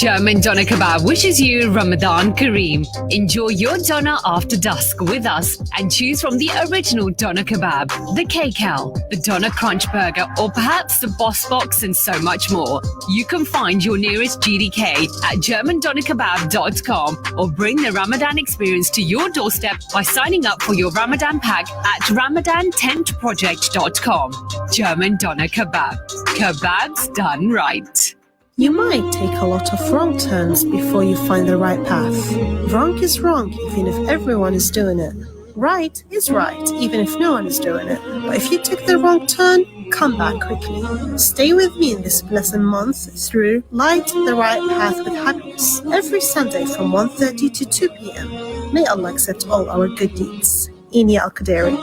German Doner Kebab wishes you Ramadan Kareem. Enjoy your doner after dusk with us and choose from the original Doner Kebab, the KCAL, the Doner Crunch Burger, or perhaps the Boss Box and so much more. You can find your nearest GDK at GermanDonerKebab.com or bring the Ramadan experience to your doorstep by signing up for your Ramadan pack at RamadanTentProject.com. German Doner Kebab. Kebabs done right. You might take a lot of wrong turns before you find the right path. Wrong is wrong, even if everyone is doing it. Right is right, even if no one is doing it. But if you take the wrong turn, come back quickly. Stay with me in this blessed month through Light the Right Path with Happiness every Sunday from 1:30 to 2 p.m. May Allah accept all our good deeds. Ini Al-Qadari.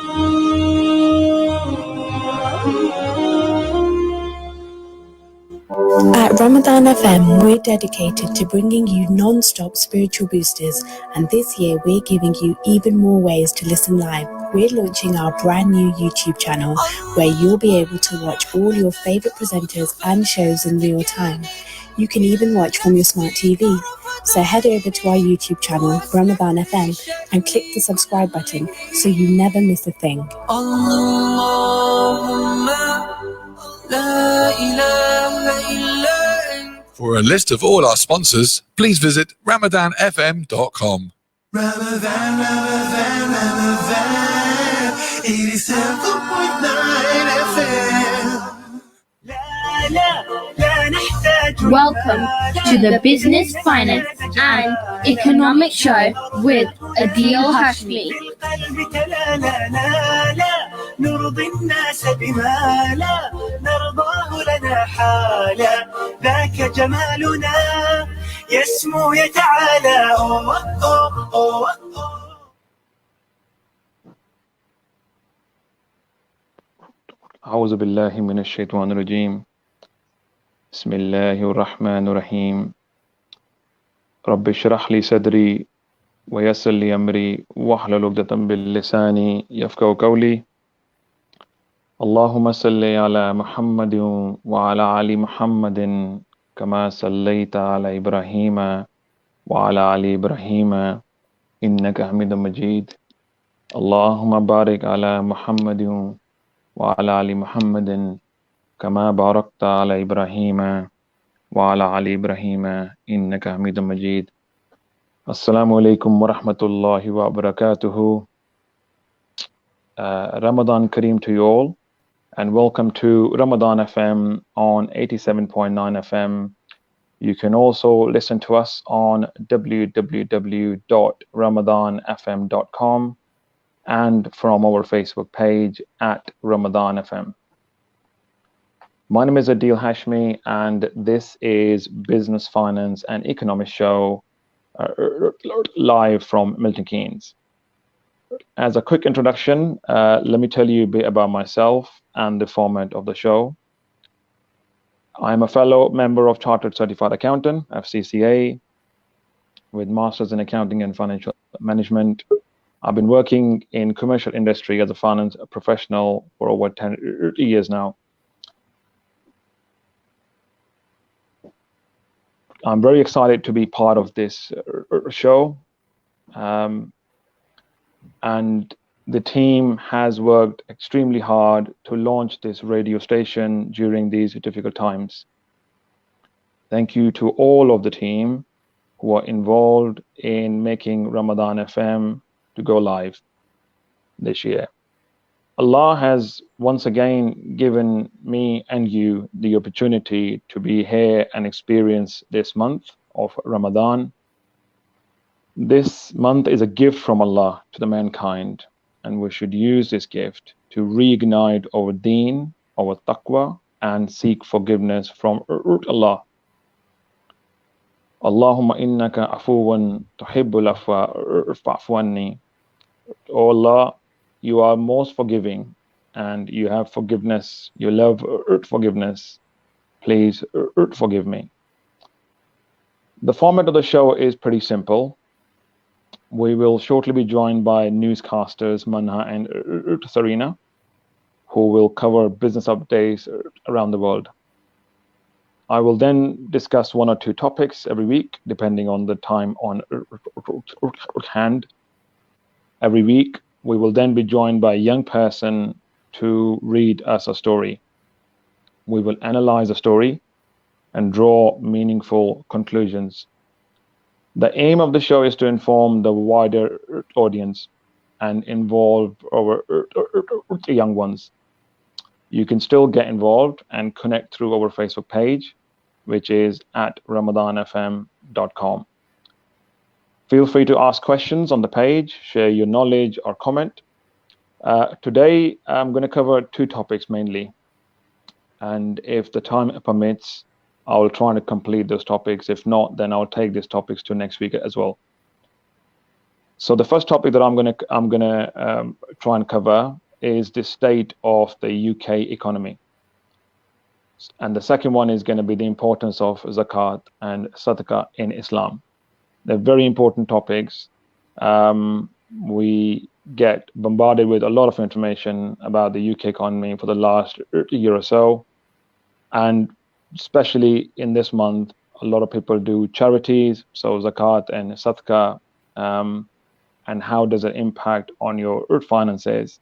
At Ramadan FM, we're dedicated to bringing you non-stop spiritual boosters, and this year we're giving you even more ways to listen live. We're launching our brand new YouTube channel where you'll be able to watch all your favorite presenters and shows in real time. You can even watch from your smart TV. So head over to our YouTube channel, Ramadan FM, and click the subscribe button so you never miss a thing. For a list of all our sponsors, please visit RamadanFM.com. Ramadan, 87.9 FM. Welcome to the Business, Finance and Economic Show with Adil Hashmi. نرضي الناس بما لا نرضاه لنا حالا ذاك جمالنا يسمو يتعالى أعوذ بالله من الشيطان الرجيم بسم الله الرحمن الرحيم رب اشرح لي صدري ويسر لي أمري واحلل عقدة من لساني يفقهوا قولي اللهم صل على محمد وعلى آل محمد كما صليت على إبراهيم وعلى آل إبراهيم إنك حميد مجيد اللهم بارك على محمد وعلى آل محمد كما باركت على إبراهيم وعلى آل إبراهيم إنك حميد مجيد Assalamu alaikum wa rahmatullahi wa barakatuhu. Ramadan Kareem to you all, and welcome to Ramadan FM on 87.9 FM. You can also listen to us on www.ramadanfm.com and from our Facebook page at Ramadan FM. My name is Adil Hashmi, and this is Business, Finance and Economic Show live from Milton Keynes. As a quick introduction, let me tell you a bit about myself and the format of the show. I'm a fellow member of Chartered Certified Accountant, FCCA, with Masters in Accounting and Financial Management. I've been working in commercial industry as a finance professional for over 10 years now. I'm very excited to be part of this show, and the team has worked extremely hard to launch this radio station during these difficult times. Thank you to all of the team who are involved in making Ramadan FM to go live this year. Allah has once again given me and you the opportunity to be here and experience this month of Ramadan. This month is a gift from Allah to the mankind, and we should use this gift to reignite our deen, our taqwa, and seek forgiveness from Allah. Allahumma innaka afuwan tuhibbul afwa fa'fu anni. Oh Allah, you are most forgiving and you have forgiveness. You love forgiveness. Please forgive me. The format of the show is pretty simple. We will shortly be joined by newscasters Manha and Sarina, who will cover business updates around the world. I will then discuss one or two topics every week, depending on the time on hand. Every week, we will then be joined by a young person to read us a story. We will analyze a story and draw meaningful conclusions. The aim of the show is to inform the wider audience and involve our young ones. You can still get involved and connect through our Facebook page, which is at ramadanfm.com. Feel free to ask questions on the page, share your knowledge or comment. Today, I'm going to cover two topics mainly. And if the time permits, I will try to complete those topics. If not, then I'll take these topics to next week as well. So the first topic that I'm gonna try and cover is the state of the UK economy. And the second one is going to be the importance of zakat and sadaqah in Islam. They're very important topics. We get bombarded with a lot of information about the UK economy for the last year or so. And especially in this month, a lot of people do charities, so zakat and sadaqah, and how does it impact on your finances?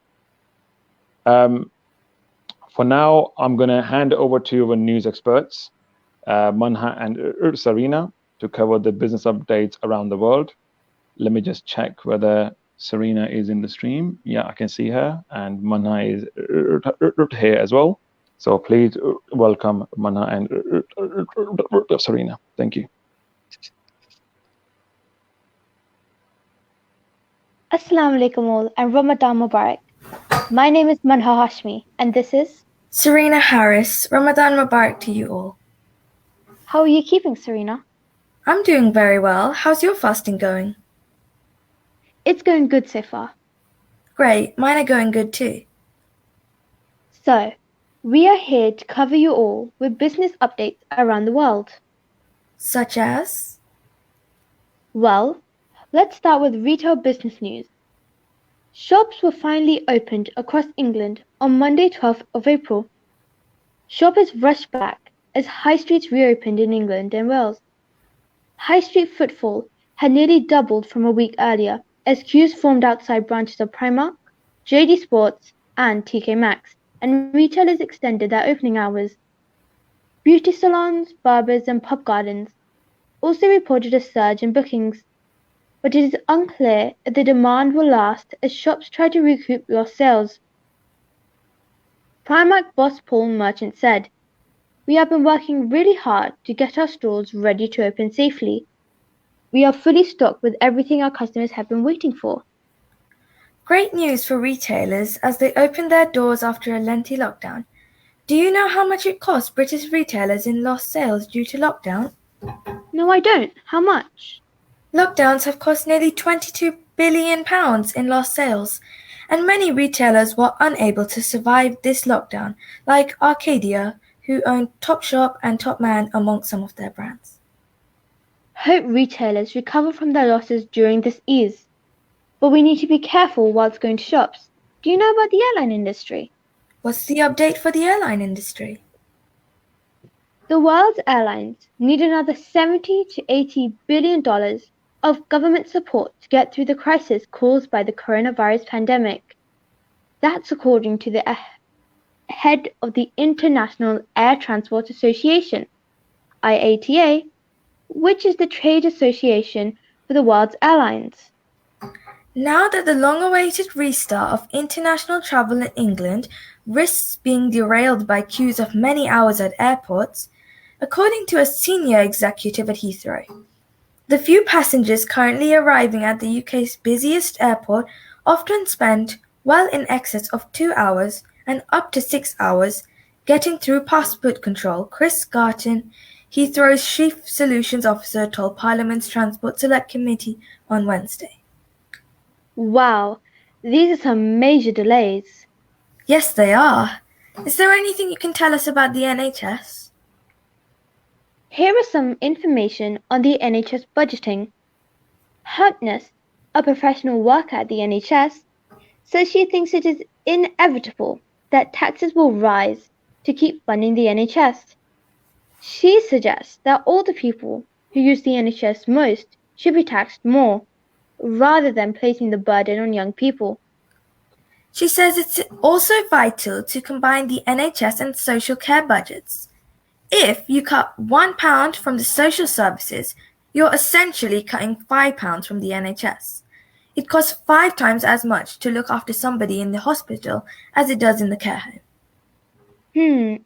For now, I'm going to hand over to our news experts, Manha and Serena, to cover the business updates around the world. Let me just check whether Serena is in the stream. Yeah, I can see her, and Manha is here as well. So please welcome Manha and Serena. Thank you. Assalamu alaikum all and Ramadan Mubarak. My name is Manha Hashmi and this is Serena Harris. Ramadan Mubarak to you all. How are you keeping, Serena? I'm doing very well. How's your fasting going? It's going good so far. Great, mine are going good too. So, we are here to cover you all with business updates around the world. Such as? Well, let's start with retail business news. Shops were finally opened across England on Monday 12th of April. Shoppers rushed back as high streets reopened in England and Wales. High street footfall had nearly doubled from a week earlier as queues formed outside branches of Primark, JD Sports and TK Maxx, and retailers extended their opening hours. Beauty salons, barbers and pub gardens also reported a surge in bookings, but it is unclear if the demand will last as shops try to recoup lost sales. Primark boss Paul Merchant said, "We have been working really hard to get our stores ready to open safely. We are fully stocked with everything our customers have been waiting for." Great news for retailers as they open their doors after a lengthy lockdown. Do you know how much it cost British retailers in lost sales due to lockdown? No, I don't. How much? Lockdowns have cost nearly £22 billion in lost sales, and many retailers were unable to survive this lockdown, like Arcadia, who own Topshop and Topman among some of their brands. Hope retailers recover from their losses during this ease. But we need to be careful whilst going to shops. Do you know about the airline industry? What's the update for the airline industry? The world's airlines need another $70 to $80 billion of government support to get through the crisis caused by the coronavirus pandemic. That's according to the head of the International Air Transport Association, IATA, which is the trade association for the world's airlines. Now that the long-awaited restart of international travel in England risks being derailed by queues of many hours at airports, according to a senior executive at Heathrow, the few passengers currently arriving at the UK's busiest airport often spend well in excess of 2 hours and up to 6 hours getting through passport control. Chris Garton, Heathrow's Chief Solutions Officer, told Parliament's Transport Select Committee on Wednesday. Wow, these are some major delays. Yes, they are. Is there anything you can tell us about the NHS? Here is some information on the NHS budgeting. Harkness, a professional worker at the NHS, says she thinks it is inevitable that taxes will rise to keep funding the NHS. She suggests that all the people who use the NHS most should be taxed more, rather than placing the burden on young people. She says it's also vital to combine the NHS and social care budgets. If you cut £1 from the social services, you're essentially cutting £5 from the NHS. It costs 5 times as much to look after somebody in the hospital as it does in the care home.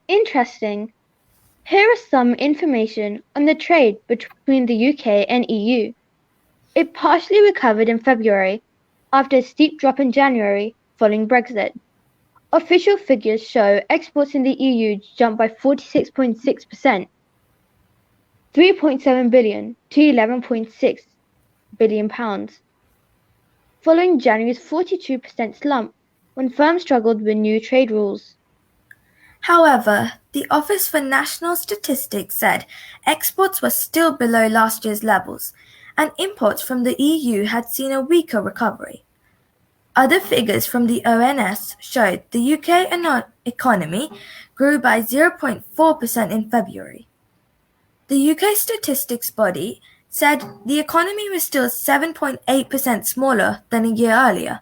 Interesting. Here is some information on the trade between the UK and EU. It partially recovered in February after a steep drop in January following Brexit. Official figures show exports in the EU jumped by 46.6%, 3.7 billion to 11.6 billion pounds, following January's 42% slump when firms struggled with new trade rules. However, the Office for National Statistics said exports were still below last year's levels, and imports from the EU had seen a weaker recovery. Other figures from the ONS showed the UK economy grew by 0.4% in February. The UK statistics body said the economy was still 7.8% smaller than a year earlier,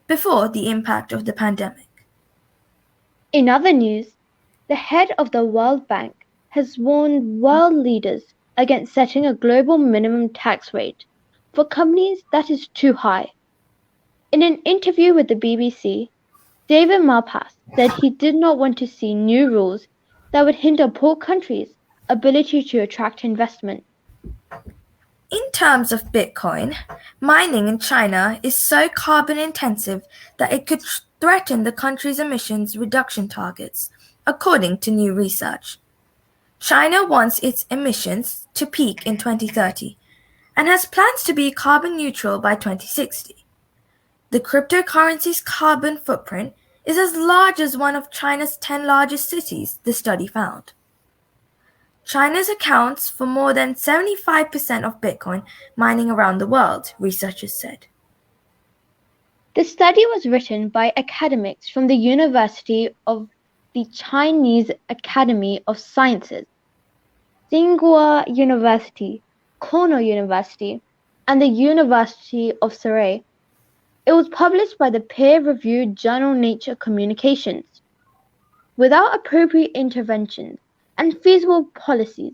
before the impact of the pandemic. In other news, the head of the World Bank has warned world leaders against setting a global minimum tax rate for companies that is too high. In an interview with the BBC, David Malpass said he did not want to see new rules that would hinder poor countries' ability to attract investment. In terms of Bitcoin, mining in China is so carbon intensive that it could threaten the country's emissions reduction targets, according to new research. China wants its emissions to peak in 2030 and has plans to be carbon neutral by 2060. The cryptocurrency's carbon footprint is as large as one of China's 10 largest cities, the study found. China accounts for more than 75% of Bitcoin mining around the world, researchers said. The study was written by academics from the University of the Chinese Academy of Sciences, Tsinghua University, Cornell University, and the University of Surrey. It was published by the peer-reviewed journal Nature Communications. Without appropriate interventions and feasible policies,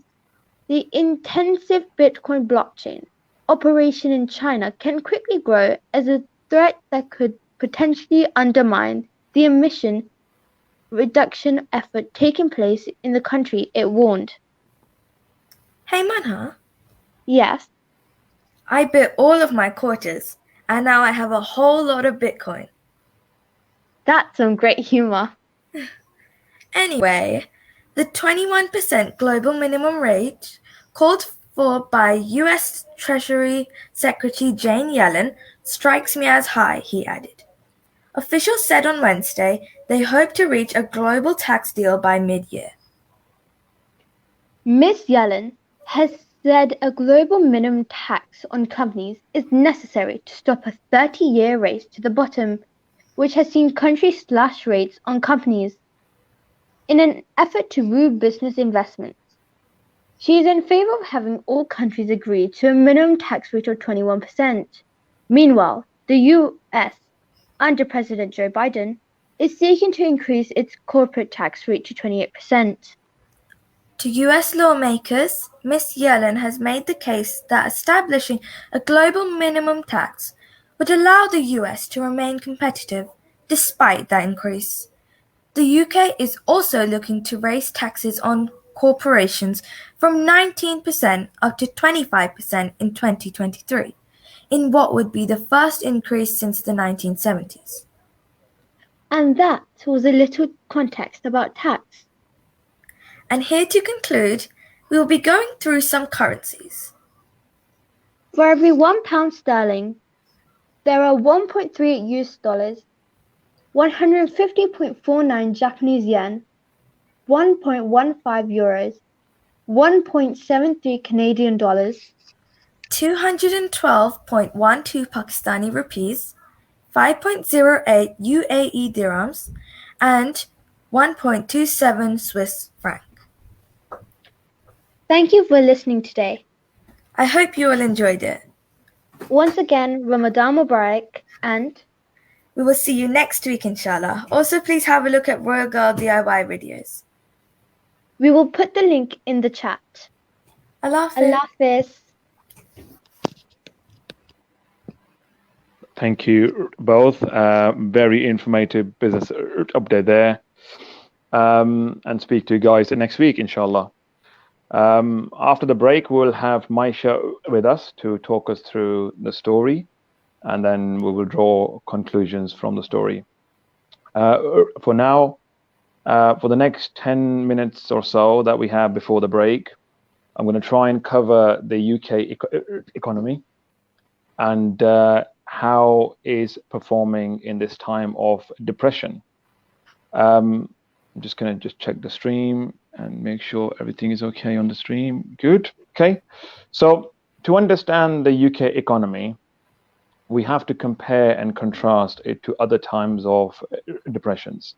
the intensive Bitcoin blockchain operation in China can quickly grow as a threat that could potentially undermine the emission reduction effort taking place in the country, it warned. Hey Manha? Yes? I bit all of my quarters, and now I have a whole lot of Bitcoin. That's some great humor. Anyway, the 21% global minimum rate called for by US Treasury Secretary Janet Yellen strikes me as high, he added. Officials said on Wednesday they hope to reach a global tax deal by mid-year. Ms. Yellen has said a global minimum tax on companies is necessary to stop a 30-year race to the bottom, which has seen countries slash rates on companies in an effort to woo business investments. She is in favor of having all countries agree to a minimum tax rate of 21%. Meanwhile, the US, under President Joe Biden, is seeking to increase its corporate tax rate to 28%. To US lawmakers, Ms. Yellen has made the case that establishing a global minimum tax would allow the US to remain competitive despite that increase. The UK is also looking to raise taxes on corporations from 19% up to 25% in 2023, in what would be the first increase since the 1970s. And that was a little context about tax. And here to conclude, we will be going through some currencies. For every £1 sterling, there are 1.38 US dollars, 150.49 Japanese yen, 1.15 euros, 1.73 Canadian dollars, 212.12 Pakistani rupees, 5.08 UAE dirhams, and 1.27 Swiss franc. Thank you for listening today. I hope you all enjoyed it. Once again, Ramadan Mubarak, and we will see you next week, inshallah. Also, please have a look at Royal Girl DIY videos. We will put the link in the chat. Allah Hafiz. Thank you both. Very informative business update there. And speak to you guys next week, inshallah. After the break, we'll have Maisha with us to talk us through the story, and then we will draw conclusions from the story. For now, for the next 10 minutes or so that we have before the break, I'm going to try and cover the UK economy and how is performing in this time of depression. I'm just going to check the stream and make sure everything is okay on the stream. Good. Okay. So to understand the UK economy, we have to compare and contrast it to other times of depressions.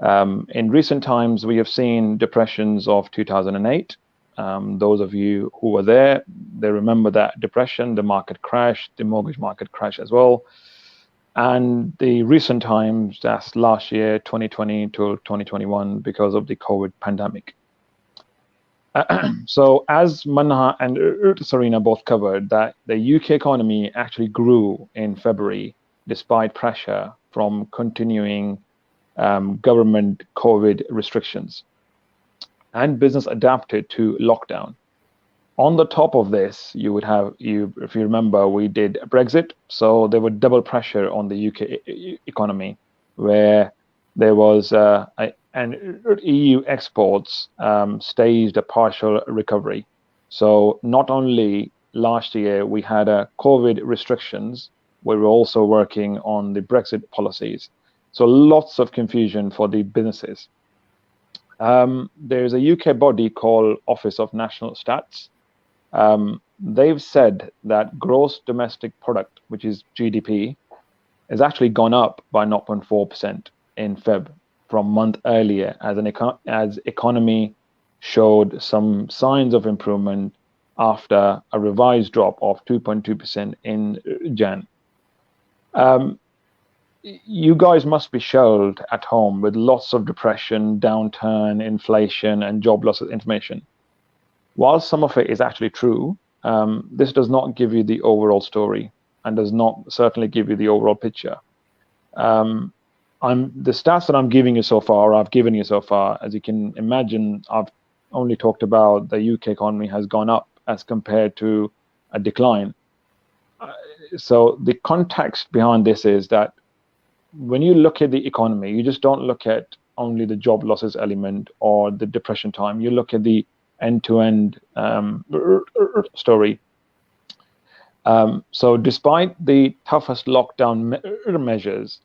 In recent times, we have seen depressions of 2008. Those of you who were there, they remember that depression, the market crash, the mortgage market crash as well. And the recent times, that's last year, 2020 to 2021, because of the COVID pandemic. So as Manha and Sarina both covered, that the UK economy actually grew in February, despite pressure from continuing government COVID restrictions. And business adapted to lockdown. On the top of this, you would have, if you remember, we did Brexit. So there was double pressure on the UK economy, where there was and EU exports staged a partial recovery. So not only last year we had COVID restrictions, we were also working on the Brexit policies. So lots of confusion for the businesses. There's a UK body called Office of National Stats. They've said that gross domestic product, which is GDP, has actually gone up by 0.4% in Feb from month earlier, as economy showed some signs of improvement after a revised drop of 2.2% in Jan. You guys must be shelled at home with lots of depression, downturn, inflation, and job loss information. While some of it is actually true, this does not give you the overall story and does not certainly give you the overall picture. The stats that I'm giving you so far, I've given you so far, as you can imagine, I've only talked about the UK economy has gone up as compared to a decline. So the context behind this is that when you look at the economy, you just don't look at only the job losses element or the depression time. You look at the end-to-end story. So despite the toughest lockdown measures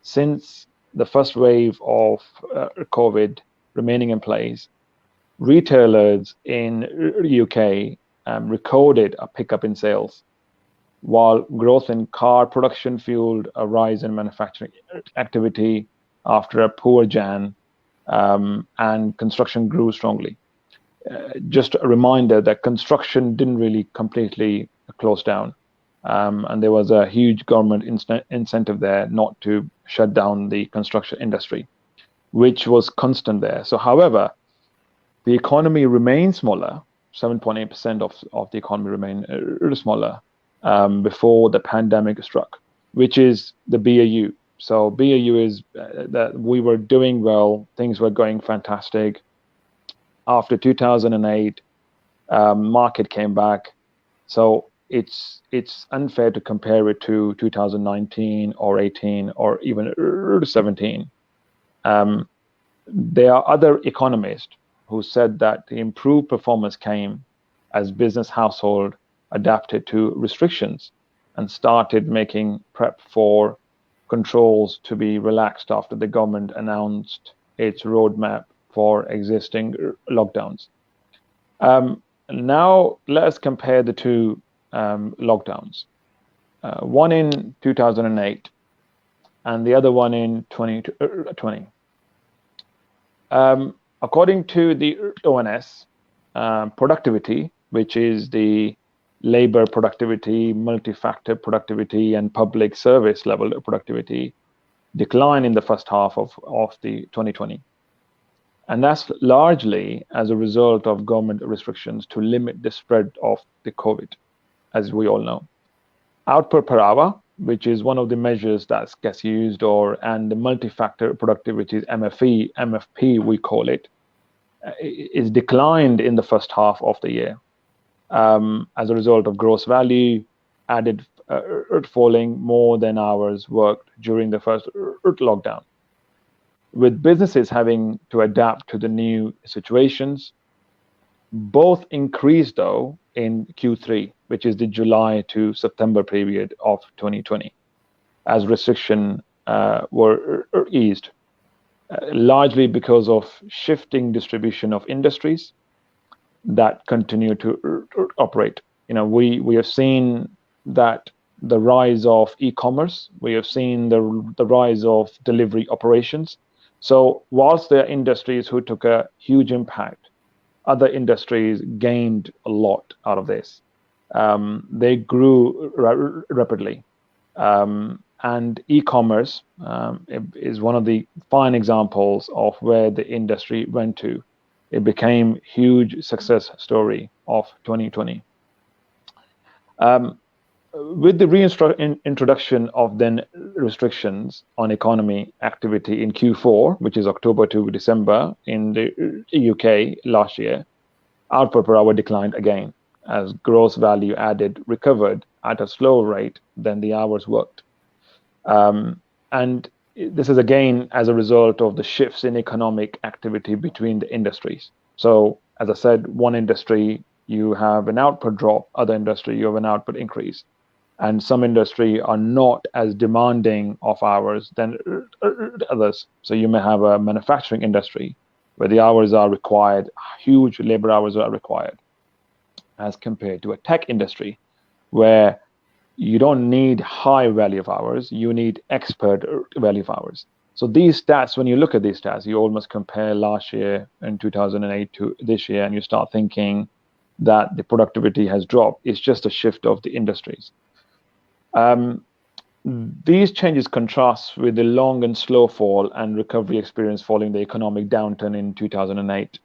since the first wave of COVID remaining in place, retailers in the UK recorded a pickup in sales, while growth in car production fueled a rise in manufacturing activity after a poor Jan, and construction grew strongly. Just a reminder that construction didn't really completely close down, and there was a huge government incentive there not to shut down the construction industry, which was constant there. So however, the economy remained smaller, 7.8% of the economy remained smaller before the pandemic struck, which is the BAU. So BAU is that we were doing well, things were going fantastic. After 2008, market came back. So it's unfair to compare it to 2019 or 18 or even 17. There are other economists who said that the improved performance came as business household adapted to restrictions and started making prep for controls to be relaxed after the government announced its roadmap for existing lockdowns. Now let us compare the two lockdowns, one in 2008 and the other one in 2020. According to the ONS, productivity, which is the labor productivity, multi-factor productivity, and public service level productivity, decline in the first half of the 2020. And that's largely as a result of government restrictions to limit the spread of the COVID, as we all know. Output per hour, which is one of the measures that gets used, and the multi-factor productivity, MFP we call it, is declined in the first half of the year as a result of gross value added falling more than hours worked during the first lockdown. With businesses having to adapt to the new situations, both increased though in Q3, which is the July to September period of 2020, as restrictions were eased, largely because of shifting distribution of industries that continue to operate. We have seen that the rise of e-commerce, we have seen the rise of delivery operations. So whilst there are industries who took a huge impact, other industries gained a lot out of this. They grew rapidly. And e-commerce is one of the fine examples of where the industry went to. It became a huge success story of 2020. With the reintroduction of then restrictions on economy activity in Q4, which is October to December in the UK last year, output per hour declined again as gross value added recovered at a slower rate than the hours worked. And this is again as a result of the shifts in economic activity between the industries. So as I said, one industry, you have an output drop, other industry, you have an output increase. And some industry are not as demanding of hours than others. So you may have a manufacturing industry where the hours are required, huge labor hours are required, as compared to a tech industry where you don't need high value of hours, you need expert value of hours. So these stats, when you look at these stats, you almost compare last year in 2008 to this year, and you start thinking that the productivity has dropped. It's just a shift of the industries. These changes contrast with the long and slow fall and recovery experience following the economic downturn in 2008.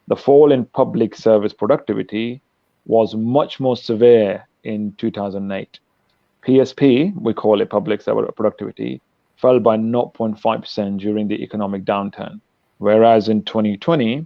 The fall in public service productivity was much more severe in 2008. PSP, we call it public service productivity, fell by 0.5% during the economic downturn, whereas in 2020,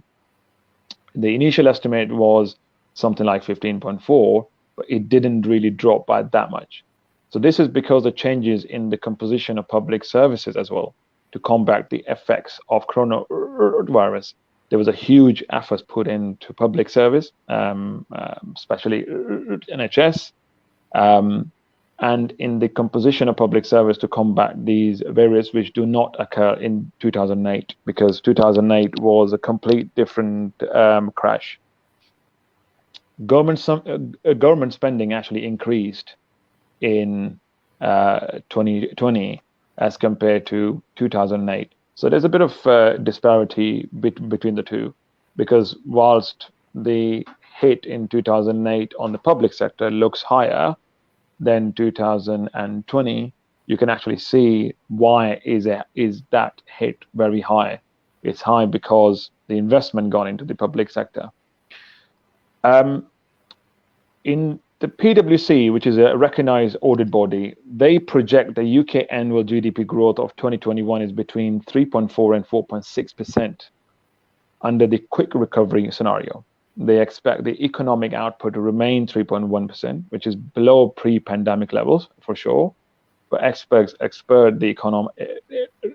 the initial estimate was something like 15.4, but it didn't really drop by that much. So this is because of changes in the composition of public services as well to combat the effects of coronavirus. There was a huge effort put into public service, especially NHS, and in the composition of public service to combat these variants which do not occur in 2008, because 2008 was a complete different crash. Government spending actually increased in 2020 as compared to 2008. So there's a bit of disparity between the two, because whilst the hit in 2008 on the public sector looks higher than 2020, you can actually see why is that hit very high. It's high because the investment gone into the public sector. In the PwC, which is a recognized audit body, they project the UK annual GDP growth of 2021 is between 3.4 and 4.6% under the quick recovery scenario. They expect the economic output to remain 3.1%, which is below pre-pandemic levels for sure, but experts expect the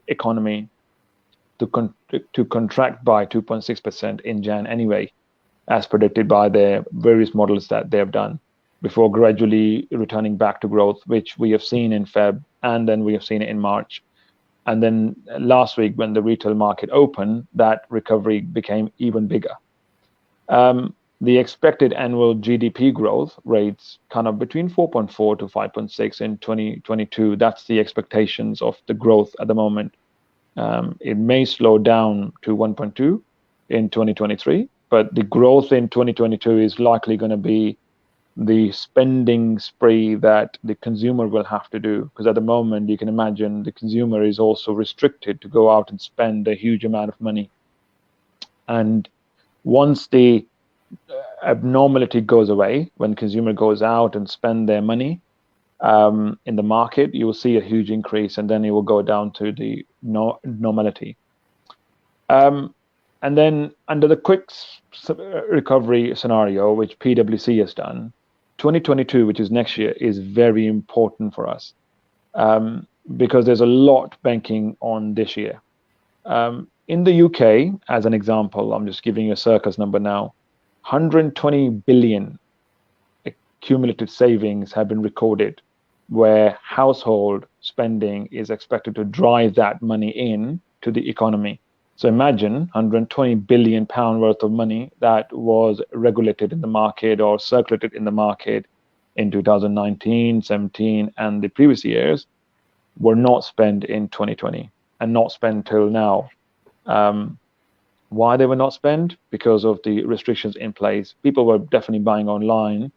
economy to contract by 2.6% in Jan anyway, as predicted by the various models that they have done, before gradually returning back to growth, which we have seen in Feb, and then we have seen it in March. And then last week, when the retail market opened, that recovery became even bigger. The expected annual GDP growth rates kind of between 4.4 to 5.6 in 2022. That's the expectations of the growth at the moment. It may slow down to 1.2 in 2023, but the growth in 2022 is likely going to be the spending spree that the consumer will have to do, because at the moment you can imagine the consumer is also restricted to go out and spend a huge amount of money. And once the abnormality goes away, when consumer goes out and spend their money in the market, you will see a huge increase, and then it will go down to the normality. And then under the quick recovery scenario, which PwC has done, 2022, which is next year, is very important for us because there's a lot banking on this year. In the UK, as an example, I'm just giving you a circus number now, 120 billion cumulative savings have been recorded, where household spending is expected to drive that money in to the economy. So imagine 120 billion pound worth of money that was regulated in the market or circulated in the market in 2019, 17, and the previous years were not spent in 2020 and not spent till now. Why they were not spent? Because of the restrictions in place. People were definitely buying online,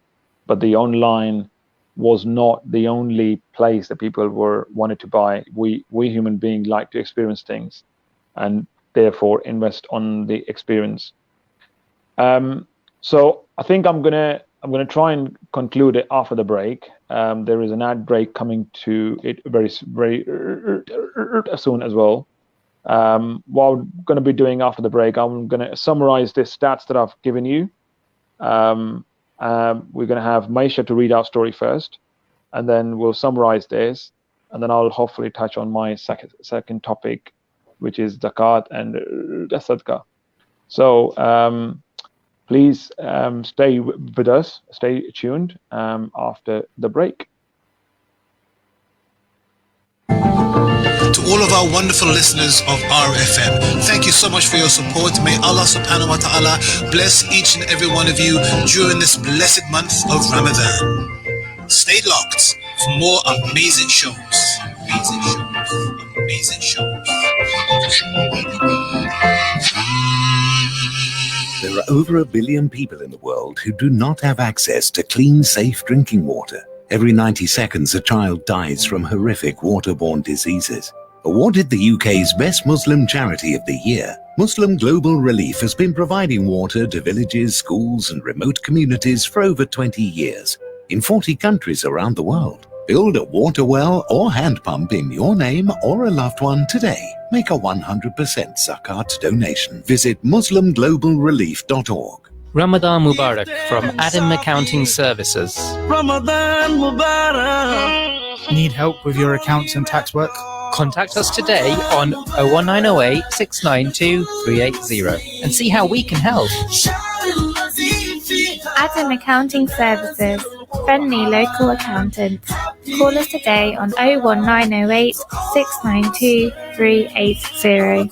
but the online was not the only place that people wanted to buy. We human beings like to experience things, and therefore invest on the experience. So I think I'm gonna try and conclude it after the break. There is an ad break coming to it very soon as well. What I'm going to be doing after the break, I'm going to summarize the stats that I've given you. We're going to have Maisha to read our story first, and then we'll summarize this, and then I'll hopefully touch on my second topic, which is zakat and sadaqah. So please stay with us, stay tuned after the break. To all of our wonderful listeners of RFM, thank you so much for your support. May Allah subhanahu wa ta'ala bless each and every one of you during this blessed month of Ramadan. Stay locked for more amazing shows. Amazing shows. There are over 1 billion people in the world who do not have access to clean, safe drinking water. Every 90 seconds, a child dies from horrific waterborne diseases. Awarded the UK's Best Muslim Charity of the Year, Muslim Global Relief has been providing water to villages, schools and remote communities for over 20 years in 40 countries around the world. Build a water well or hand pump in your name or a loved one today. Make a 100% zakat donation. Visit muslimglobalrelief.org. Ramadan Mubarak from Adam Accounting Services. Ramadan Mubarak. Need help with your accounts and tax work? Contact us today on 01908 692 380 and see how we can help. Adam Accounting Services. Friendly local accountants. Call us today on 01908 692 380.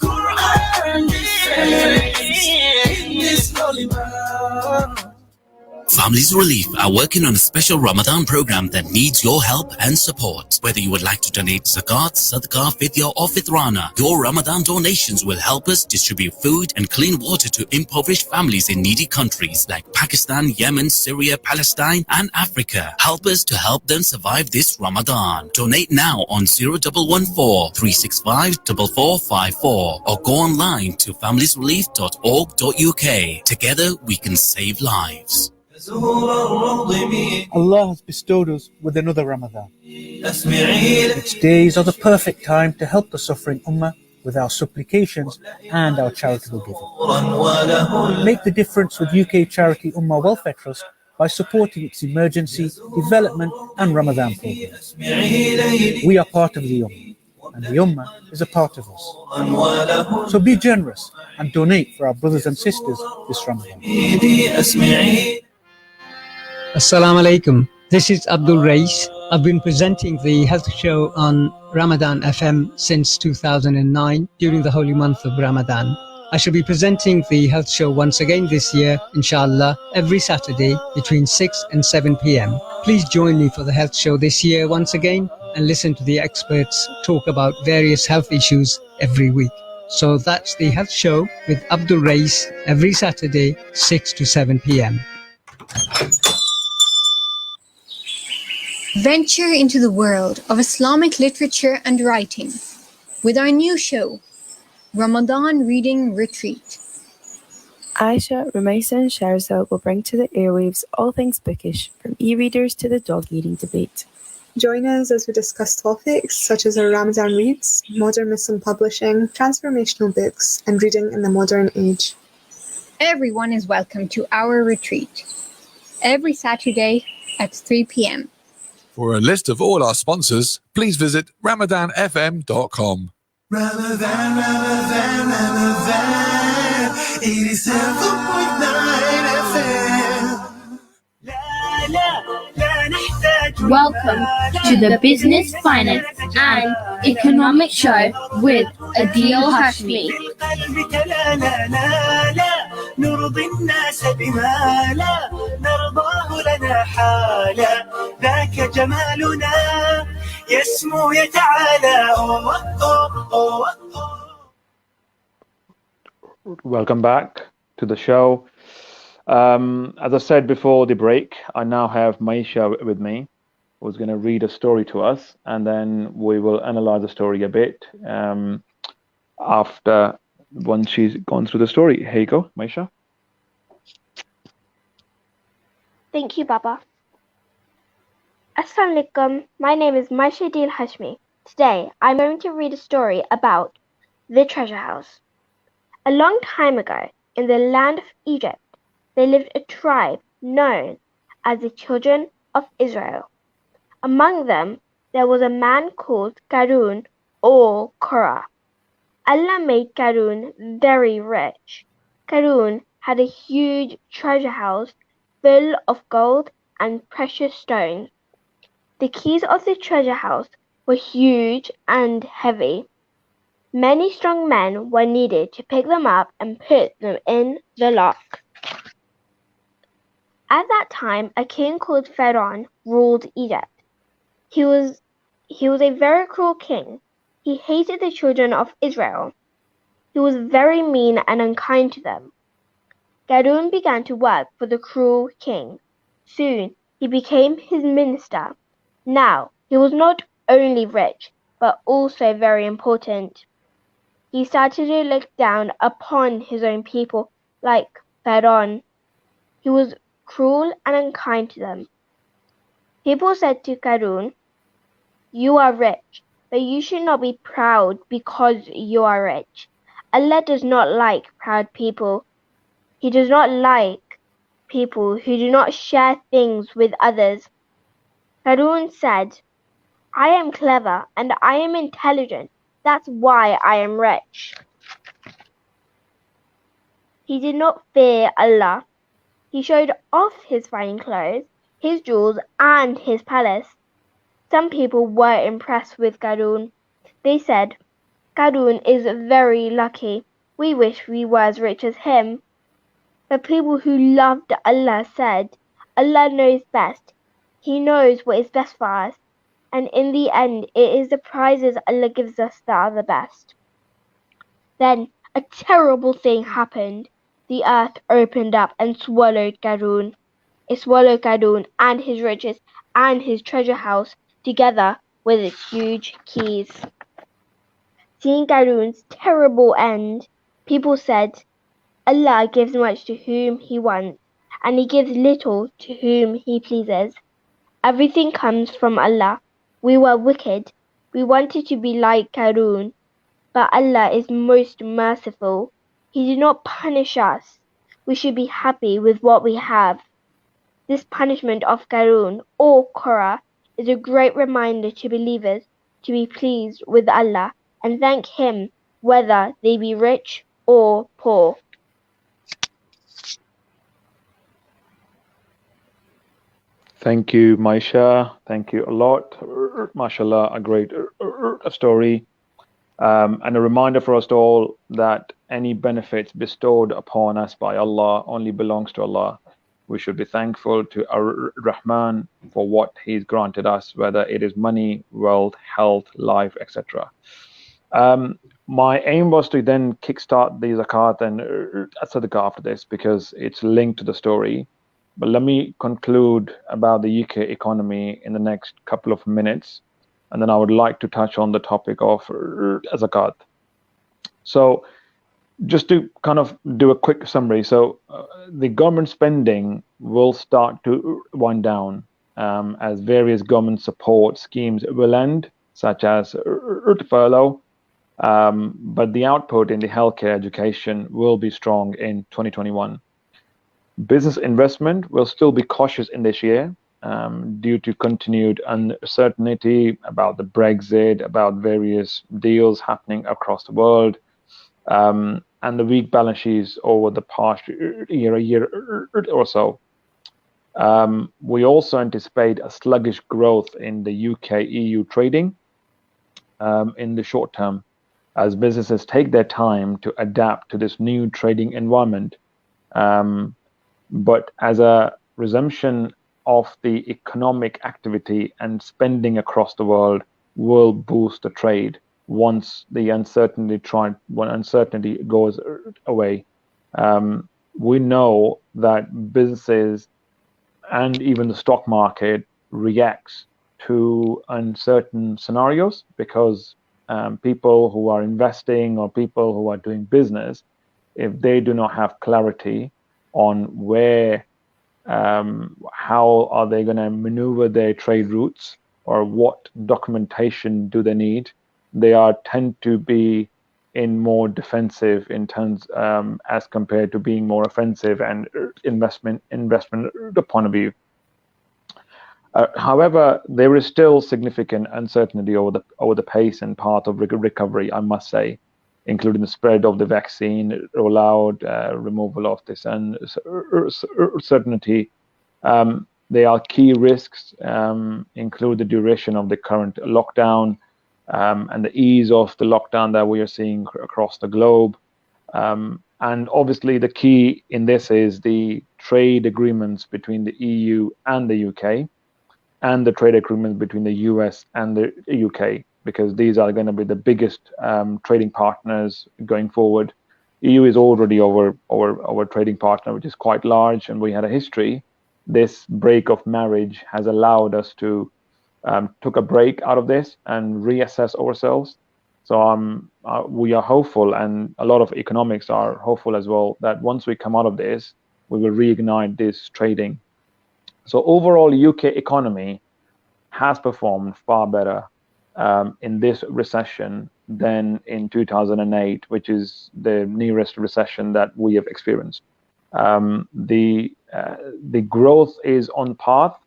Families Relief are working on a special Ramadan program that needs your help and support. Whether you would like to donate zakat, sadaqah, fidya or fitrana, your Ramadan donations will help us distribute food and clean water to impoverished families in needy countries like Pakistan, Yemen, Syria, Palestine and Africa. Help us to help them survive this Ramadan. Donate now on 0114 365 4454 or go online to familiesrelief.org.uk. Together we can save lives. Allah has bestowed us with another Ramadan. Its days are the perfect time to help the suffering Ummah with our supplications and our charitable giving. Make the difference with UK charity Ummah Welfare Trust by supporting its emergency, development and Ramadan programs. We are part of the Ummah, and the Ummah is a part of us. So be generous and donate for our brothers and sisters this Ramadan. Assalamu alaikum. This is Abdul Rais. I've been presenting the health show on Ramadan FM since 2009 during the holy month of Ramadan. I shall be presenting the health show once again this year, inshallah, every Saturday between 6 and 7 p.m. Please join me for the health show this year once again and listen to the experts talk about various health issues every week. So that's the Health Show with Abdul Rais every Saturday, 6 to 7 p.m. Venture into the world of Islamic literature and writing with our new show, Ramadan Reading Retreat. Aisha, Rumaisa and Sharza will bring to the airwaves all things bookish, from e-readers to the dog-eating debate. Join us as we discuss topics such as our Ramadan reads, modern Muslim publishing, transformational books, and reading in the modern age. Everyone is welcome to our retreat, every Saturday at 3 p.m. For a list of all our sponsors, please visit ramadanfm.com. Ramadan, Ramadan, Ramadan, 87.9 FM. Welcome to the Business, Finance and Economic Show with Adil Hashmi. نرضي الناس بما لا نرضاه لنا حالا ذاك جمالنا يسمو يتعالى. Welcome back to the show. As I said before the break, I now have Maisha with me, who's going to read a story to us, and then we will analyze the story a bit after once she's gone through the story. Here you go, Maisha. Thank you, Baba. Assalamu alaikum. My name is Maisha Adil Hashmi. Today, I'm going to read a story about the treasure house. A long time ago, in the land of Egypt, there lived a tribe known as the children of Israel. Among them, there was a man called Karun or Korah. Allah made Karun very rich. Karun had a huge treasure house full of gold and precious stones. The keys of the treasure house were huge and heavy. Many strong men were needed to pick them up and put them in the lock. At that time, a king called Pharaoh ruled Egypt. He was a very cruel king. He hated the children of Israel. He was very mean and unkind to them. Karun began to work for the cruel king. Soon, he became his minister. Now, he was not only rich, but also very important. He started to look down upon his own people like Pharaoh. He was cruel and unkind to them. People said to Karun, "You are rich, but you should not be proud because you are rich. Allah does not like proud people. He does not like people who do not share things with others." Karun said, "I am clever and I am intelligent. That's why I am rich." He did not fear Allah. He showed off his fine clothes, his jewels, and his palace. Some people were impressed with Karun. They said, "Karun is very lucky. We wish we were as rich as him." But people who loved Allah said, "Allah knows best. He knows what is best for us. And in the end, it is the prizes Allah gives us that are the best." Then a terrible thing happened. The earth opened up and swallowed Karun. It swallowed Karun and his riches and his treasure house together with its huge keys. Seeing Karun's terrible end, people said, "Allah gives much to whom he wants, and he gives little to whom he pleases. Everything comes from Allah. We were wicked. We wanted to be like Karun, but Allah is most merciful. He did not punish us. We should be happy with what we have." This punishment of Karun or Korah is a great reminder to believers to be pleased with Allah and thank Him whether they be rich or poor. Thank you, Maisha. Thank you a lot. MashaAllah, a great story. And a reminder for us all that any benefits bestowed upon us by Allah only belongs to Allah. We should be thankful to Ar-Rahman for what He's granted us, whether it is money, wealth, health, life, etc. My aim was to then kickstart the zakat and sadaqah after this because it's linked to the story. But let me conclude about the UK economy in the next couple of minutes, and then I would like to touch on the topic of zakat. So just to kind of do a quick summary. So the government spending will start to wind down as various government support schemes will end, such as furlough. But the output in the healthcare education will be strong in 2021. Business investment will still be cautious in this year due to continued uncertainty about the Brexit, about various deals happening across the world, and the weak balance sheets over the past year or so. We also anticipate a sluggish growth in the UK-EU trading in the short term, as businesses take their time to adapt to this new trading environment. But as a resumption of the economic activity and spending across the world will boost the trade once the uncertainty goes away. We know that businesses and even the stock market reacts to uncertain scenarios because people who are investing or people who are doing business, if they do not have clarity on where, how are they going to maneuver their trade routes or what documentation do they need, they tend to be in more defensive in terms as compared to being more offensive and investment point of view. However, there is still significant uncertainty over the pace and path of recovery, I must say, including the spread of the vaccine rollout, removal of this uncertainty. There are key risks, include the duration of the current lockdown and the ease of the lockdown that we are seeing across the globe. And obviously the key in this is the trade agreements between the EU and the UK, and the trade agreements between the US and the UK, because these are going to be the biggest trading partners going forward. EU is already our trading partner, which is quite large, and we had a history. This break of marriage has allowed us to took a break out of this and reassess ourselves. So we are hopeful, and a lot of economics are hopeful as well, that once we come out of this, we will reignite this trading. So overall, UK economy has performed far better in this recession than in 2008, which is the nearest recession that we have experienced. The growth is on path.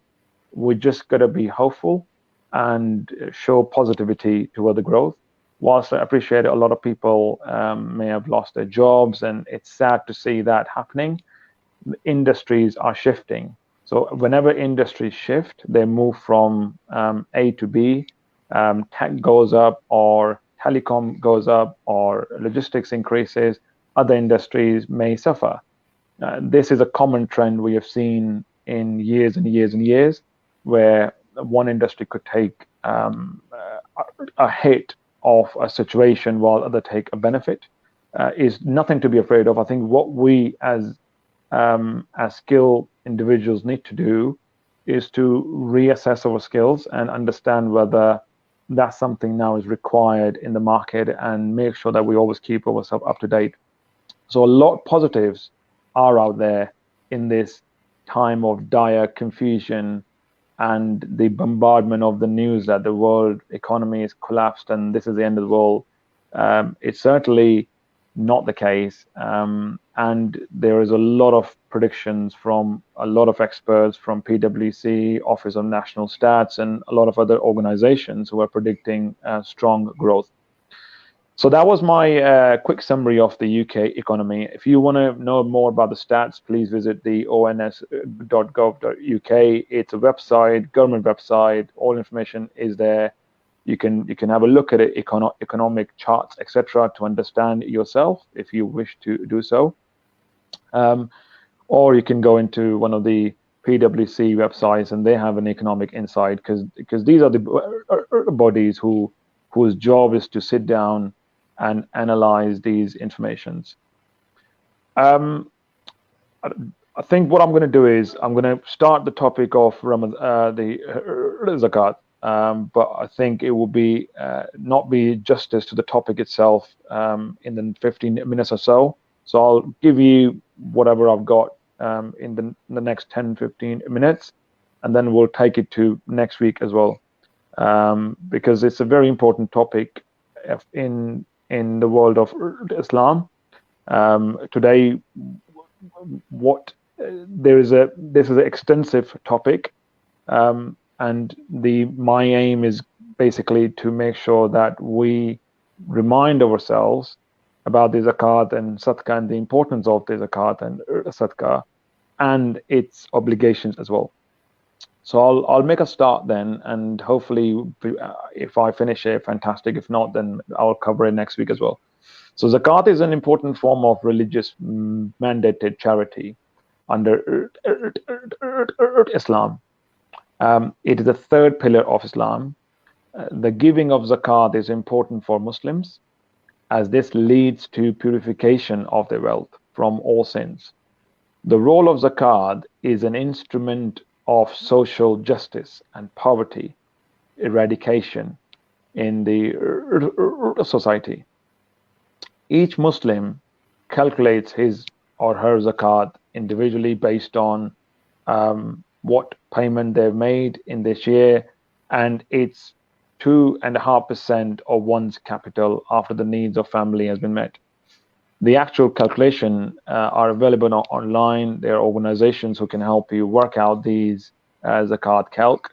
We just got to be hopeful and show positivity toward the growth. Whilst I appreciate a lot of people may have lost their jobs, and it's sad to see that happening, industries are shifting. So whenever industries shift, they move from A to B, tech goes up or telecom goes up or logistics increases, other industries may suffer. This is a common trend we have seen in years and years and years, where one industry could take a hit of a situation while other take a benefit. Is nothing to be afraid of. I think what we as skilled individuals need to do is to reassess our skills and understand whether that's something now is required in the market, and make sure that we always keep ourselves up to date. So a lot of positives are out there in this time of dire confusion and the bombardment of the news that the world economy is collapsed and this is the end of the world. It's certainly not the case. And there is a lot of predictions from a lot of experts from PwC, Office of National Stats, and a lot of other organizations who are predicting strong growth. So that was my quick summary of the UK economy. If you want to know more about the stats, please visit the ons.gov.uk. It's a website, government website. All information is there. You can have a look at it, economic charts, etc., to understand yourself if you wish to do so. Or you can go into one of the PwC websites and they have an economic insight, because these are the bodies whose job is to sit down and analyze these informations. I think what I'm going to do is I'm going to start the topic of the zakat, but I think it will be not be justice to the topic itself in the 15 minutes or so. So I'll give you whatever I've got in the next 10-15 minutes, and then we'll take it to next week as well, because it's a very important topic in the world of Islam. Today, this is an extensive topic, and my aim is basically to make sure that we remind ourselves about the zakat and sadaqah and the importance of the zakat and sadaqah and its obligations as well. So I'll make a start then, and hopefully if I finish it, fantastic. If not, then I'll cover it next week as well. So zakat is an important form of religious mandated charity under Islam. It is the third pillar of Islam. The giving of zakat is important for Muslims, as this leads to purification of their wealth from all sins. The role of zakat is an instrument of social justice and poverty eradication in the society. Each Muslim calculates his or her zakat individually based on what payment they've made in this year, and it's 2.5% of one's capital after the needs of family has been met. The actual calculation are available online. There are organizations who can help you work out these zakat calc.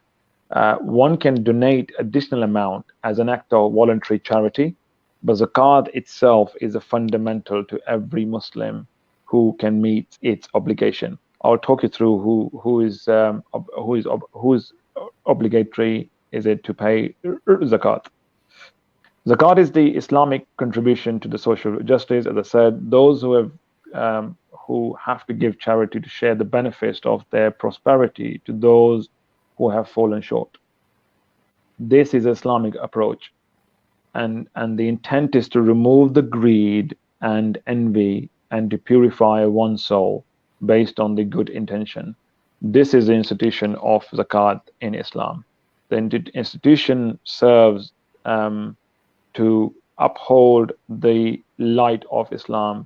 One can donate additional amount as an act of voluntary charity, but zakat itself is a fundamental to every Muslim who can meet its obligation. I'll talk you through who is obligatory is it to pay zakat. Zakat is the Islamic contribution to the social justice. As I said, those who have to give charity to share the benefits of their prosperity to those who have fallen short. This is Islamic approach, and the intent is to remove the greed and envy and to purify one's soul based on the good intention. This is the institution of zakat in Islam. The institution serves to uphold the light of Islam,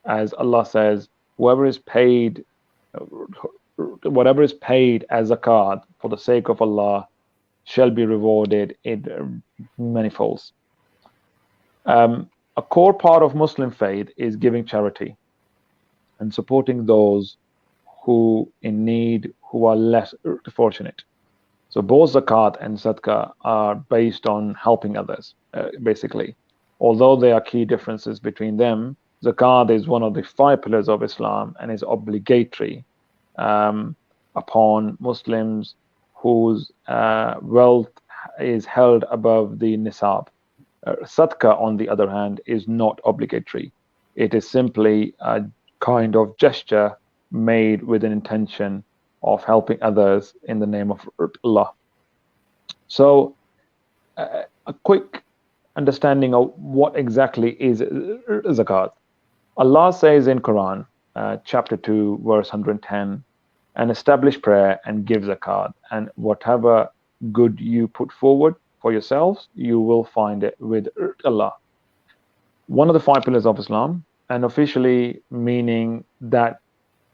as Allah says, whatever is paid as zakat for the sake of Allah shall be rewarded in many folds. A core part of Muslim faith is giving charity and supporting those who in need, who are less fortunate. So both zakat and sadaqah are based on helping others, basically. Although there are key differences between them, zakat is one of the 5 pillars of Islam and is obligatory upon Muslims whose wealth is held above the nisab. Sadaqah, on the other hand, is not obligatory. It is simply a kind of gesture made with an intention of helping others in the name of Allah. So a quick understanding of what exactly is zakat. Allah says in Quran, chapter 2, verse 110, and establish prayer and give zakat, and whatever good you put forward for yourselves, you will find it with Allah. One of the 5 pillars of Islam, and officially meaning that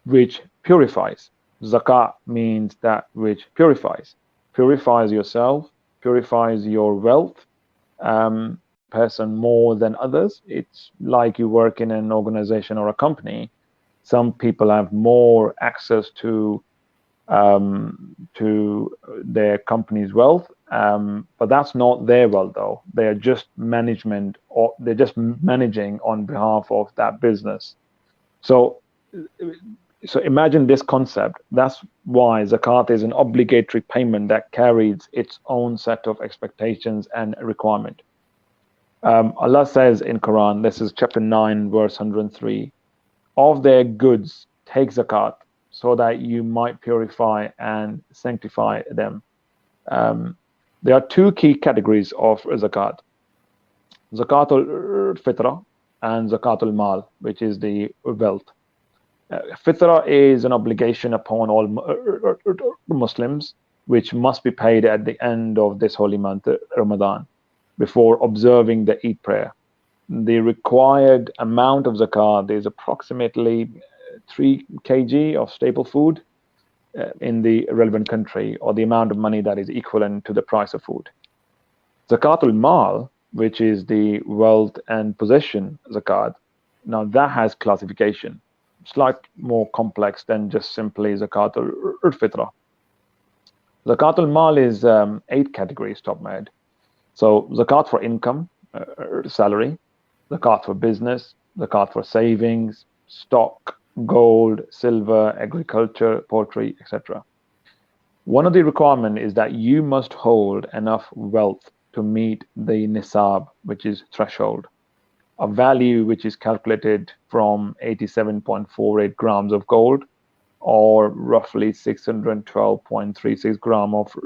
which purifies. Zakat means that which purifies yourself, purifies your wealth, person more than others. It's like you work in an organization or a company. Some people have more access to their company's wealth, but that's not their wealth though. They are just management, or they're just managing on behalf of that business. So imagine this concept. That's why zakat is an obligatory payment that carries its own set of expectations and requirement. Allah says in Quran, this is chapter 9, verse 103, of their goods take zakat, so that you might purify and sanctify them. There are 2 key categories of zakat. Zakatul Fitra and Zakatul Mal, which is the wealth. Fitra is an obligation upon all Muslims, which must be paid at the end of this holy month, Ramadan, before observing the Eid prayer. The required amount of zakat is approximately 3 kg of staple food in the relevant country, or the amount of money that is equivalent to the price of food. Zakatul Mal, which is the wealth and possession zakat, now that has classification, slightly more complex than just simply Zakatul Fitra. Zakatul Mal is 8 categories top made. So zakat for income, salary, zakat for business, zakat for savings, stock, gold, silver, agriculture, poultry, etc. One of the requirements is that you must hold enough wealth to meet the nisab, which is threshold, a value which is calculated from 87.48 grams of gold, or roughly 612.36 grams of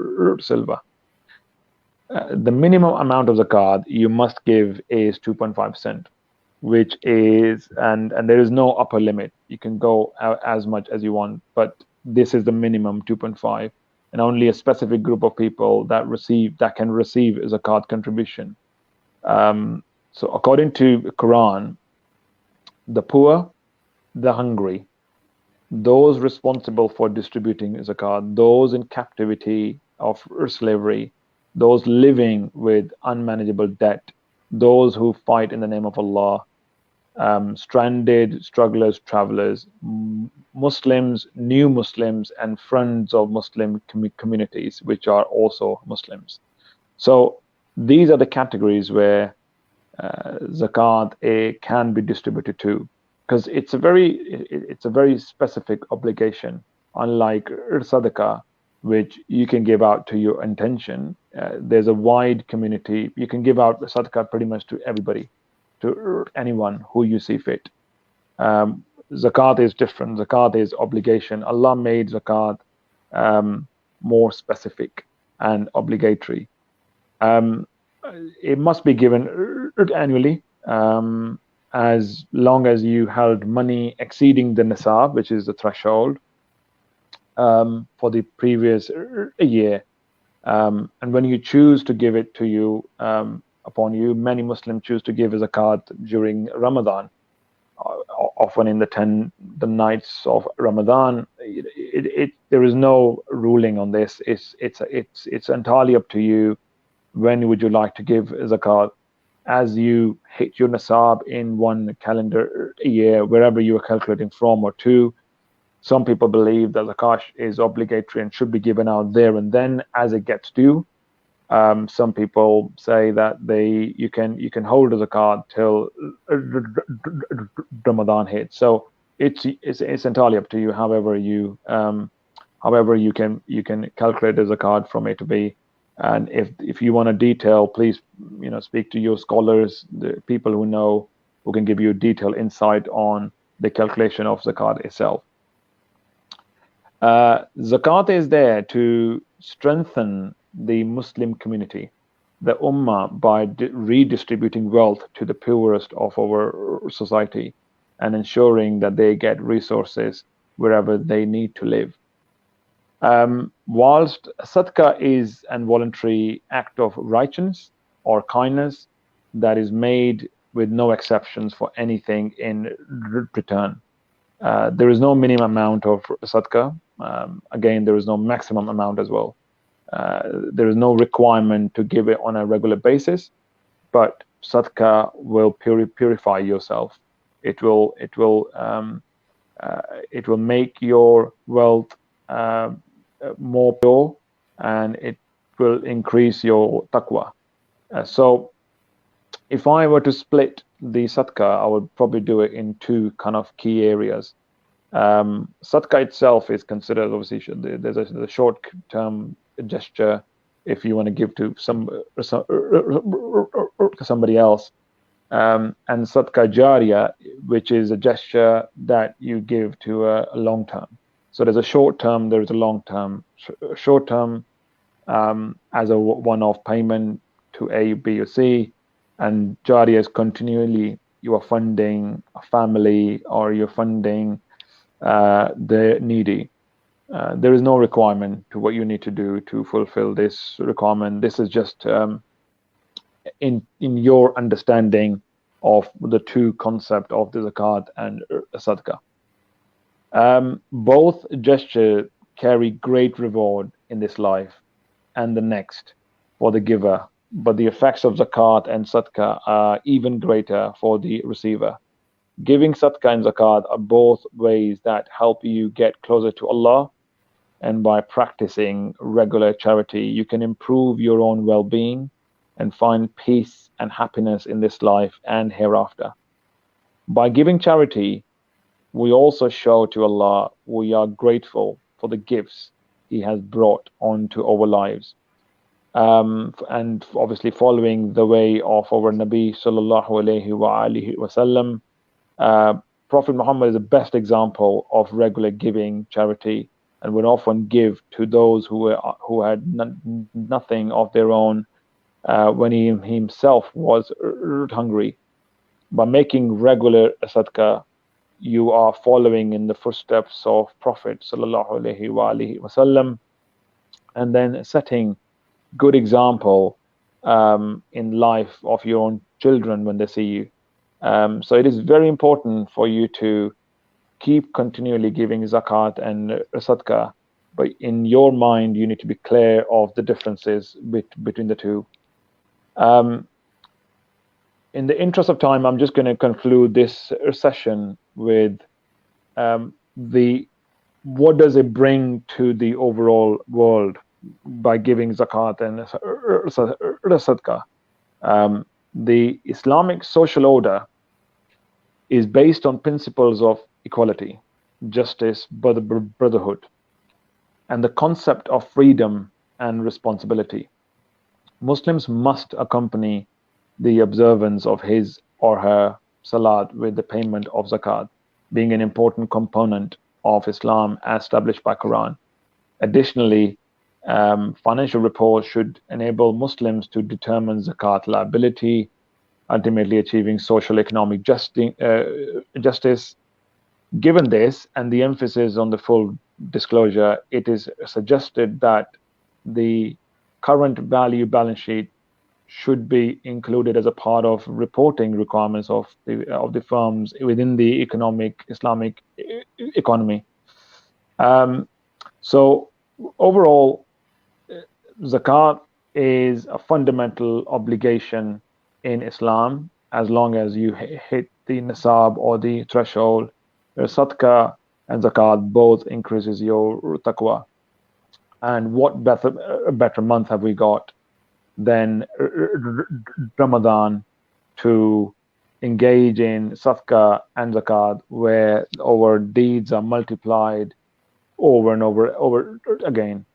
silver. The minimum amount of zakat you must give is 2.5%, which is, and there is no upper limit. You can go out as much as you want, but this is the minimum, 2.5, and only a specific group of people that can receive zakat contribution. So according to the Quran, the poor, the hungry, those responsible for distributing zakat, those in captivity of slavery, those living with unmanageable debt, those who fight in the name of Allah, stranded, strugglers, travelers, Muslims, new Muslims, and friends of Muslim communities, which are also Muslims. So these are the categories where zakat can be distributed to, because it's a very specific obligation, unlike sadaqah, which you can give out to your intention. There's a wide community. You can give out sadaqah pretty much to everybody, to anyone who you see fit. Zakat is different. Zakat is obligation. Allah made zakat more specific and obligatory. It must be given annually, as long as you held money exceeding the nisab, which is the threshold, for the previous year. And when you choose to give it to you, many Muslims choose to give zakat during Ramadan, often in the nights of Ramadan. There is no ruling on this. It's entirely up to you. When would you like to give zakat? As you hit your nisab in one calendar year, wherever you are calculating from, or two. Some people believe that zakat is obligatory and should be given out there and then as it gets due. Some people say that you can hold a zakat till Ramadan hits. So it's entirely up to you. However you can calculate a zakat from A to B. And if you want a detail, please speak to your scholars, the people who can give you detailed insight on the calculation of zakat itself. Zakat is there to strengthen the Muslim community, the Ummah, by redistributing wealth to the poorest of our society and ensuring that they get resources wherever they need to live. Whilst sadaqah is an voluntary act of righteousness or kindness that is made with no exceptions for anything in return. There is no minimum amount of sadaqah. Again, there is no maximum amount as well. There is no requirement to give it on a regular basis, but sadaqah will purify yourself. It will make your wealth more pure, and it will increase your taqwa. So if I were to split the sadaqah, I would probably do it in two kind of key areas. Sadaqah itself is considered, obviously, there's a short-term gesture if you want to give to somebody else, and sadaqah jariyah, which is a gesture that you give to a long-term. So there's a short-term, there is a long-term. Short-term as a one-off payment to A, B, or C, And Jariya is continually, you are funding a family or you're funding the needy. There is no requirement to what you need to do to fulfill this requirement. This is just in your understanding of the two concepts of the zakat and sadaqah. Both gestures carry great reward in this life and the next for the giver, but the effects of zakat and sadaqah are even greater for the receiver. Giving sadaqah and zakat are both ways that help you get closer to Allah, and by practicing regular charity, you can improve your own well-being and find peace and happiness in this life and hereafter. By giving charity, we also show to Allah we are grateful for the gifts He has brought onto our lives. And obviously following the way of our Nabi sallallahu alaihi wasallam, Prophet Muhammad is the best example of regular giving charity, and would often give to those who had nothing of their own when he himself was hungry. By making regular sadaqah, you are following in the footsteps of Prophet sallallahu alaihi wasallam, and then setting good example in life of your own children when they see you. So it is very important for you to keep continually giving zakat and sadaqah, but in your mind you need to be clear of the differences between the two. In the interest of time, I'm just going to conclude this session with what does it bring to the overall world by giving zakat and sadaqah. The Islamic social order is based on principles of equality, justice, brotherhood, and the concept of freedom and responsibility. Muslims must accompany the observance of his or her salat with the payment of zakat, being an important component of Islam as established by Quran. Additionally, financial reports should enable Muslims to determine zakat liability, ultimately achieving social economic justice. Given this and the emphasis on the full disclosure, it is suggested that the current value balance sheet should be included as a part of reporting requirements of the firms within the Islamic economy. So overall, zakat is a fundamental obligation in Islam as long as you hit the nisab or the threshold. Sadaqah and zakat both increases your taqwa. And what better month have we got than Ramadan to engage in sadaqah and zakat, where our deeds are multiplied over and over again.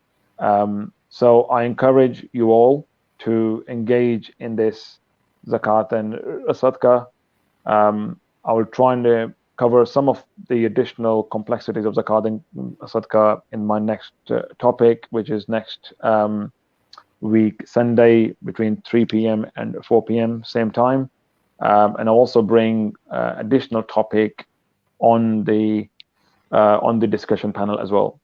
So I encourage you all to engage in this zakat and sadaqah. I will try and cover some of the additional complexities of zakat and sadaqah in my next topic, which is next week, Sunday, between 3 p.m. and 4 p.m. same time. And I'll also bring additional topic on the discussion panel as well.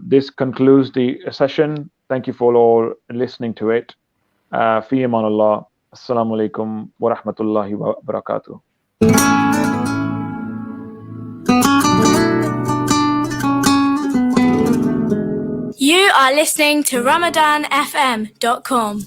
This concludes the session. Thank you for all listening to it. Fi amanullah. Assalamu alaikum wa rahmatullahi wa barakatuh. You are listening to RamadanFM.com.